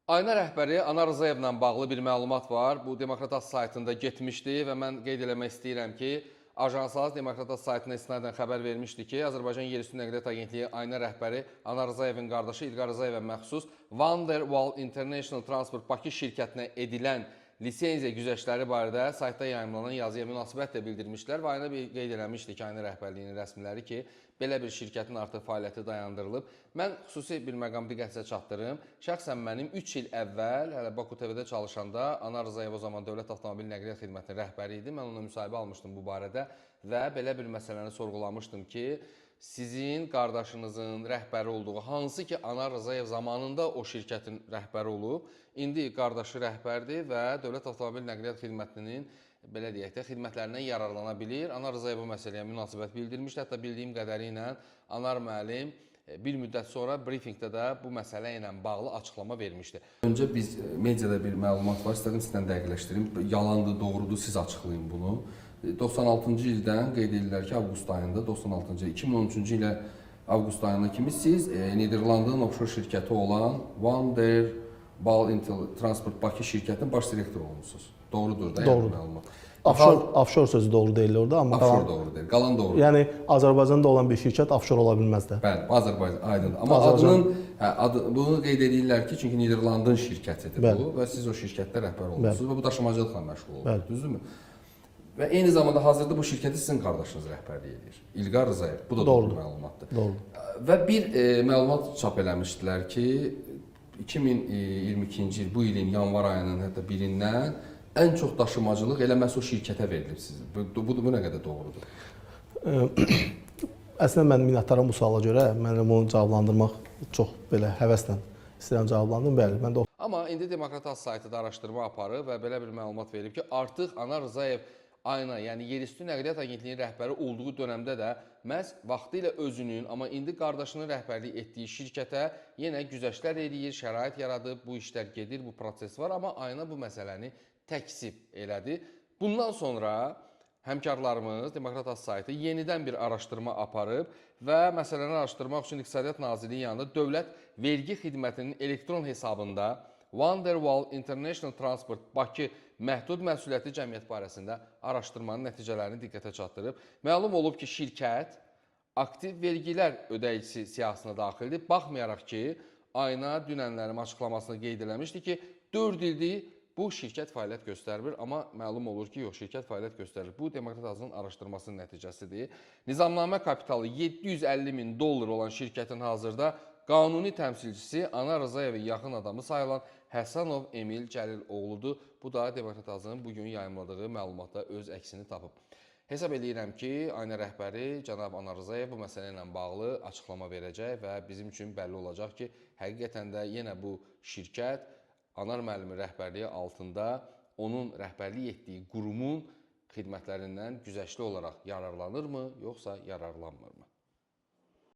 Ayna rəhbəri Anar Rzayevlə bağlı bir məlumat var. Bu Demokratat saytında getmişdi və mən qeyd eləmək istəyirəm ki, Ajanslar Demokratat saytına istinadən xəbər vermişdi ki, Azərbaycan Yerüstü Nəqliyyat Agentliyi Ayna rəhbəri Anar Rzayevin qardaşı İlqar Rzayevə məxsus Vanderwall International Transport Bakı şirkətinə edilən lisenziya güzəştləri barədə saytda yayımlanan yazıya münasibət də bildirmişlər və Ayna qeyd eləmişdi ki, Ayna rəhbərliyinin rəsmiləri ki, belə bir şirkətin artıq fəaliyyəti dayandırılıb. Mən xüsusi bir məqam diqqətinizə çatdırım. Şəxsən mənim 3 il əvvəl, hələ Baku TV-də çalışanda, Anar Rzayev o zaman Dövlət Avtomobil Nəqliyyat Xidmətinin rəhbəri idi. Mən ona müsahibə almışdım bu barədə və belə bir məsələni sorğulamışdım ki, sizin qardaşınızın rəhbəri olduğu, hansı ki Anar Rzayev zamanında o şirkətin rəhbəri olub, indi qardaşı rəhbərdir və Dövlət Avtomobil Nəqliyyat Xidmətinin belə deyək də, xidmətlərindən yararlana bilir. Anar Rzayev bu məsələyə münasibət bildirmişdi. Hətta bildiyim qədərilə Anar müəllim bir müddət sonra brifinqdə də bu məsələ ilə bağlı açıqlama vermişdi. Öncə biz mediada bir məlumat var, istədim sizdən dəqiqləşdirim. Yalandır, doğrudur, siz açıqlayın bunu. 96-cı ildən qeyd edirlər ki, avqust ayında, 96-cı 2013-cü ilə avqust ayına kimi siz Niderlandın offshore şirkəti olan Vanderwall Transport Bakı şirkətinin baş direktoru olmuşsunuz. Doğrudur da, yəni məlumat. Offshore sözü doğru deyil orada, amma offshore doğru deyil, qalan doğru. Yəni Azərbaycanda olan bir şirkət offshore ola bilməz də. Bəli, Azərbaycan aydındır. Amma adının bunu qeyd edirlər ki, çünki Niderlandın şirkətidir bu və siz o şirkətdə rəhbər olmusunuz və bu daşımacılıqla məşğul olursunuz, düzdürmü? Və eyni zamanda hazırda bu şirkəti sizin qardaşınız rəhbərlik edir. İlqar Rzayev. Bu da doğru məlumatdır. Doğrudur. Və bir məlumat çap eləmişdilər ki, 2022-ci il, bu ilin yanvar ayının hətta birindən ən çox daşımacılıq elə məhz o şirkətə verilib sizin. Bu nə qədər doğrudur? Əslində mən minnətdaram bu suala görə. Mən bunu cavablandırmaq çox belə həvəslə istəyirəm cavablandırım. Bəli, mən də Amma indi Demokratat saytında araşdırma aparıb və belə bir məlumat verib ki, artıq Anar Rzayev Ayna, yəni Yerüstü Nəqliyyat Agentliyinin rəhbəri olduğu dönəmdə də məhz vaxtilə özünün, amma indi qardaşının rəhbərlik etdiyi şirkətə yenə güzəştlər eləyir, şərait yaradıb, bu işlər gedir, bu proses var, amma Ayna bu məsələni təkzib elədi. Bundan sonra həmkarlarımız Demokratat saytı yenidən bir araşdırma aparıb və məsələni araşdırmaq üçün İqtisadiyyat Nazirliyi yanında Dövlət Vergi Xidmətinin elektron hesabında Vanderwall International Transport Bakı məhdud məsuliyyətli cəmiyyət barəsində araşdırmanın nəticələrini diqqətə çatdırıb. Məlum olub ki, şirkət aktiv vergilər ödəyicisi siyahısına daxildir. Baxmayaraq ki, Ayna dünənlərin açıqlamasını qeyd eləmişdi ki, 4 ildir bu şirkət fəaliyyət göstərmir, amma məlum olur ki, yox, şirkət fəaliyyət göstərir. Bu, Demokrat Azının araşdırmasının nəticəsidir. Nizamnamə kapitalı 750 min dollar olan şirkətin hazırda qanuni təmsilçisi Anar Rzayevin yaxın adamı sayılan Həsənov Emil Cəliloğludur. Bu da Demokrat Azının bugün yayımladığı məlumatda öz əksini tapıb. Hesab edirəm ki, Ayna rəhbəri cənab Anar Rzayev bu məsələ ilə bağlı açıqlama verəcək və bizim üçün bəlli olacaq ki, həqiqətən də yenə bu şirkət Anar müəllimin rəhbərliyi altında onun rəhbərlik etdiyi qurumun xidmətlərindən güzəştli olaraq yararlanırmı, yoxsa yararlanmırmı?